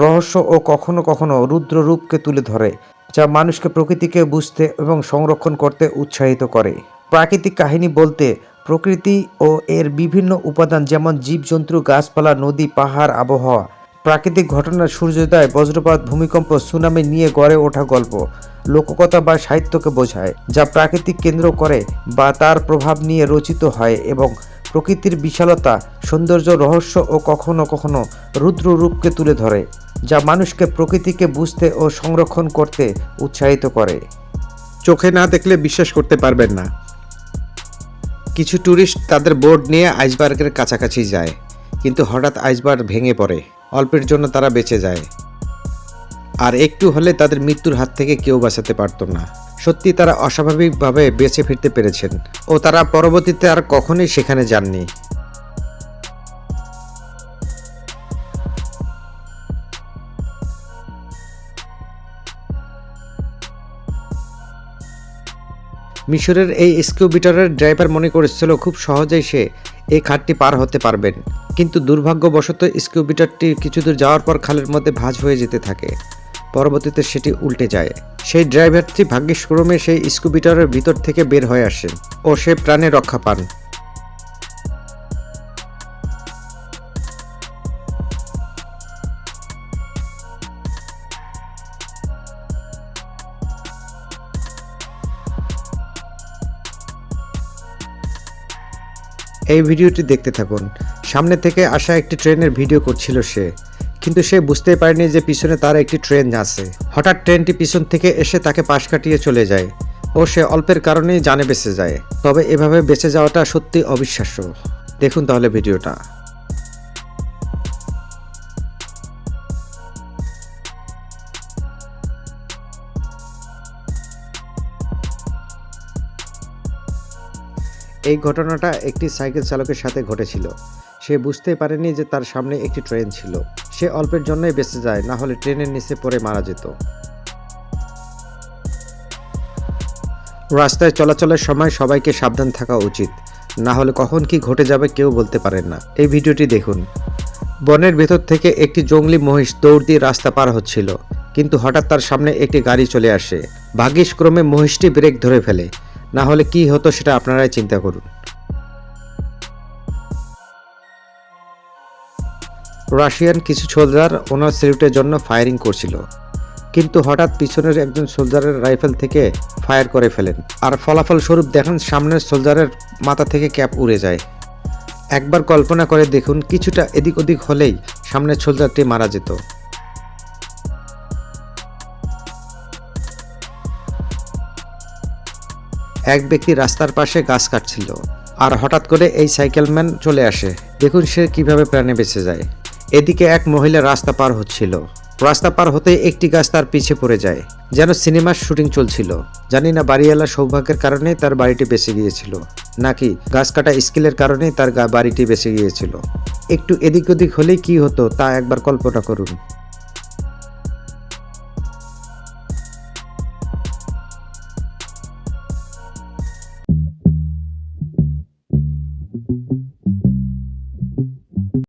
রহস্য ও কখনো কখনো রুদ্র রূপকে তুলে ধরে, যা মানুষকে প্রকৃতিকে বুঝতে এবং সংরক্ষণ করতে উৎসাহিত করে। প্রাকৃতিক কাহিনী বলতে প্রকৃতি ও এর বিভিন্ন উপাদান যেমন জীবজন্তু, গাছপালা, নদী, পাহাড়, আবহাওয়া, প্রাকৃতিক ঘটনা, সূর্যোদয়, বজ্রপাত, ভূমিকম্প, সুনামি নিয়ে গড়ে ওঠা গল্প, লোককথা বা সাহিত্যকে বোঝায়, যা প্রাকৃতিক কেন্দ্র করে বা তার প্রভাব নিয়ে রচিত হয় এবং প্রকৃতির বিশালতা, সৌন্দর্য, রহস্য ও কখনো কখনো রুদ্র রূপকে তুলে ধরে, যা মানুষকে প্রকৃতিকে বুঝতে ও সংরক্ষণ করতে উৎসাহিত করে। চোখে না দেখলে বিশ্বাস করতে পারবেন না। কিছু ট্যুরিস্ট তাদের বোর্ড নিয়ে আইসবার্গের কাছাকাছি যায়, কিন্তু হঠাৎ আইসবার্গ ভেঙে পড়ে। অল্পের জন্য তারা বেঁচে যায়, আর একটু হলে তাদের মৃত্যুর হাত থেকে কেউ বাঁচাতে পারত না। সত্যি তারা অস্বাভাবিকভাবে বেঁচে ফিরতে পেরেছেন ও তারা পরবর্তীতে আর কখনোই সেখানে যাননি। মিশরের এই স্কুবিটারের ড্রাইভার মনে করেছিল খুব সহজেই সে এই খাতটি পার হতে পারবেন, কিন্তু দুর্ভাগ্যবশত স্কুবিটারটি কিছু দূর যাওয়ার পর খালের মধ্যে ভাঁজ হয়ে যেতে থাকে। পরবর্তীতে সেটি উল্টে যায়। সেই ড্রাইভারটি ভাগ্যক্রমে সেই স্কুবিটারের ভিতর থেকে বের হয়ে আসেন ও সে প্রাণে রক্ষা পান। এই ভিডিওটি দেখতে থাকুন। সামনে থেকে আসা একটি ট্রেনের ভিডিও করছিল সে, কিন্তু সে বুঝতেই পারেনি যে পিছনে তার একটি ট্রেন আছে। হঠাৎ ট্রেনটি পিছন থেকে এসে তাকে পাশ কাটিয়ে চলে যায় ও সে অল্পের কারণেই জানে বেঁচে যায়। তবে এভাবে বেঁচে যাওয়াটা সত্যি অবিশ্বাস্য। দেখুন তাহলে ভিডিওটা। এই ঘটনাটা একটি সাইকেল চালকের সাথে ঘটেছিল। সে বুঝতেই পারেনি যে তার সামনে একটি ট্রেন ছিল। সে অল্পের জন্যই বেঁচে যায়, না হলে ট্রেনের নিচে পড়ে মারা যেত। রাস্তায় চলাচলের সময় সবাইকে সাবধান থাকা উচিত, না হলে কখন কি ঘটে যাবে কেউ বলতে পারেন না। এই ভিডিওটি দেখুন। বনের ভেতর থেকে একটি জংলি মহিষ দৌড় দিয়ে রাস্তা পার হচ্ছিল, কিন্তু হঠাৎ তার সামনে একটি গাড়ি চলে আসে। ভাগ্যিসক্রমে মহিষটি ব্রেক ধরে ফেলে, না হলে কি হতো সেটা আপনারাই চিন্তা করুন। রাশিয়ান কিছু সোলজার ওনার স্যালুটের জন্য ফায়ারিং করছিল, কিন্তু হঠাৎ পিছনের একজন সোলজারের রাইফেল থেকে ফায়ার করে ফেলেন, আর ফলাফল স্বরূপ দেখেন সামনের সোলজারের মাথা থেকে ক্যাপ উড়ে যায়। একবার কল্পনা করে দেখুন, কিছুটা এদিক ওদিক হলেই সামনের সোলজারটি মারা যেত। এক ব্যক্তি রাস্তার পাশে গাছ কাটছিল, আর হঠাৎ করে এই সাইকেলম্যান চলে আসে। দেখুন সে কিভাবে প্রাণে বেঁচে যায়। এদিকে এক মহিলা রাস্তা পার হচ্ছিল। রাস্তা পার হতে একটি গাছ তার পিছে পড়ে যায়, যেন সিনেমার শুটিং চলছিল। জানি না বাড়িওয়ালার সৌভাগ্যের কারণে তার বাড়িটি বেঁচে গিয়েছিল, নাকি গাছ কাটা স্কিলের কারণেই তার বাড়িটি বেঁচে গিয়েছিল। একটু এদিক ওদিক হলেই কি হতো তা একবার কল্পনা করুন।